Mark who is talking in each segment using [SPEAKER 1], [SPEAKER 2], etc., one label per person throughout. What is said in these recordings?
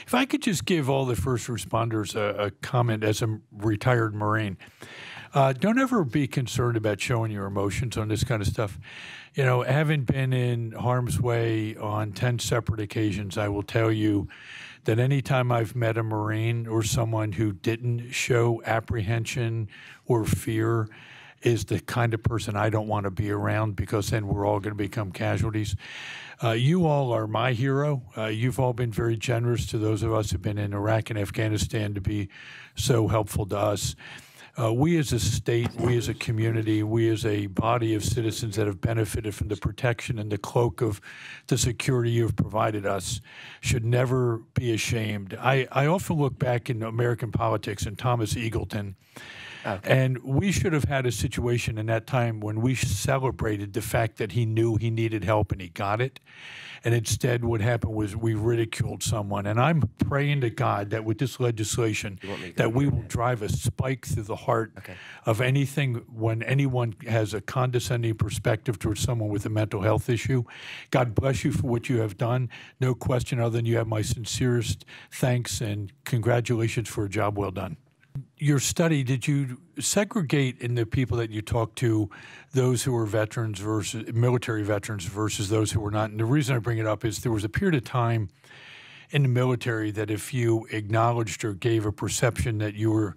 [SPEAKER 1] If I could just give all the first responders a comment as a retired Marine, don't ever be concerned about showing your emotions on this kind of stuff. You know, having been in harm's way on 10 separate occasions, I will tell you that anytime I've met a Marine or someone who didn't show apprehension or fear is the kind of person I don't want to be around, because then we're all going to become casualties. You all are my hero. You've all been very generous to those of us who've been in Iraq and Afghanistan to be so helpful to us. We as a state, we as a community, we as a body of citizens that have benefited from the protection and the cloak of the security you've provided us should never be ashamed. I often look back in American politics and Thomas Eagleton, and we should have had a situation in that time when we celebrated the fact that he knew he needed help and he got it. And instead what happened was we ridiculed someone. And I'm praying to God that with this legislation that we will drive a spike through the heart of anything when anyone has a condescending perspective towards someone with a mental health issue. God bless you for what you have done. No question other than you have my sincerest thanks and congratulations for a job well done. Your study, did you segregate in the people that you talked to those who were veterans versus military veterans versus those who were not? And the reason I bring it up is there was a period of time in the military that if you acknowledged or gave a perception that you were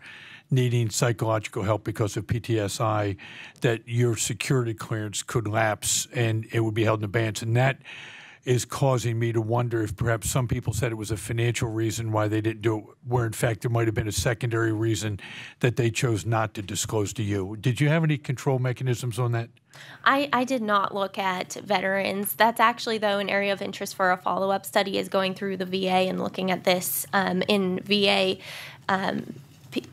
[SPEAKER 1] needing psychological help because of PTSI, that your security clearance could lapse and it would be held in abeyance. And that is causing me to wonder if perhaps some people said it was a financial reason why they didn't do it, where in fact there might have been a secondary reason that they chose not to disclose to you. Did you have any control mechanisms on that?
[SPEAKER 2] I did not look at veterans. That's actually, though, an area of interest for a follow-up study, is going through the VA and looking at this in VA.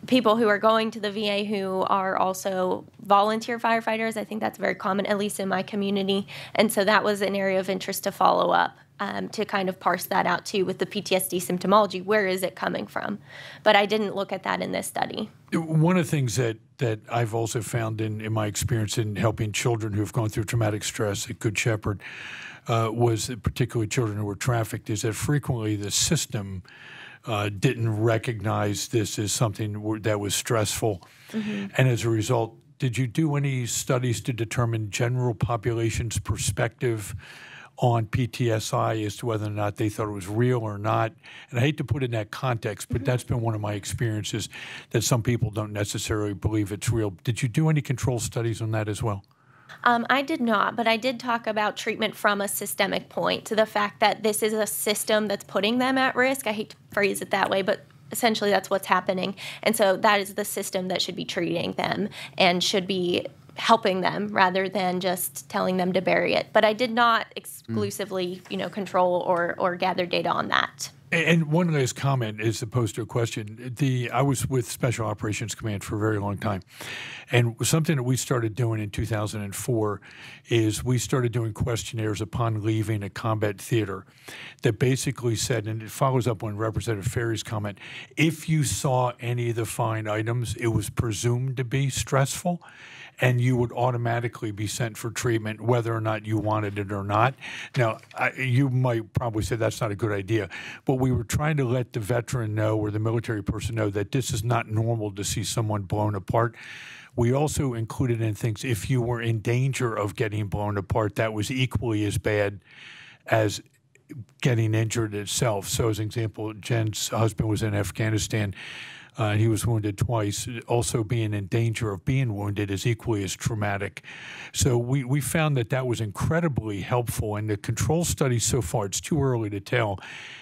[SPEAKER 2] People who are going to the VA who are also volunteer firefighters. I think that's very common, at least in my community. And so that was an area of interest to follow up, to kind of parse that out too with the PTSD symptomology. Where is it coming from? But I didn't look at that in this study.
[SPEAKER 1] One of the things that I've also found in my experience in helping children who have gone through traumatic stress at Good Shepherd was particularly children who were trafficked, is that frequently the system didn't recognize this as something that was stressful. And as a result, did you do any studies to determine general population's perspective on PTSI as to whether or not they thought it was real or not? And I hate to put it in that context, but that's been one of my experiences, that some people don't necessarily believe it's real. Did you do any control studies on that as well?
[SPEAKER 2] I did not, but I did talk about treatment from a systemic point, to the fact that this is a system that's putting them at risk. I hate to phrase it that way, but essentially that's what's happening. And so that is the system that should be treating them and should be helping them rather than just telling them to bury it. But I did not exclusively, control or gather data on that.
[SPEAKER 1] And one last comment as opposed to a question. I was with Special Operations Command for a very long time. And something that we started doing in 2004 is we started doing questionnaires upon leaving a combat theater that basically said, and it follows up on Representative Ferry's comment, if you saw any of the fine items, it was presumed to be stressful, and you would automatically be sent for treatment whether or not you wanted it or not. Now, you might probably say that's not a good idea, but we were trying to let the veteran know, or the military person know, that this is not normal to see someone blown apart. We also included in things, if you were in danger of getting blown apart, that was equally as bad as getting injured itself. So as an example, Jen's husband was in Afghanistan. He was wounded twice. Also being in danger of being wounded is equally as traumatic. So we found that was incredibly helpful. And the control studies so far, it's too early to tell,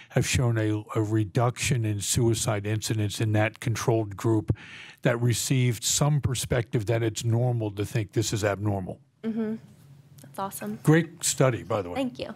[SPEAKER 1] have shown a reduction in suicide incidents in that controlled group that received some perspective that it's normal to think this is abnormal.
[SPEAKER 2] That's awesome.
[SPEAKER 1] Great study, by the way.
[SPEAKER 2] Thank you.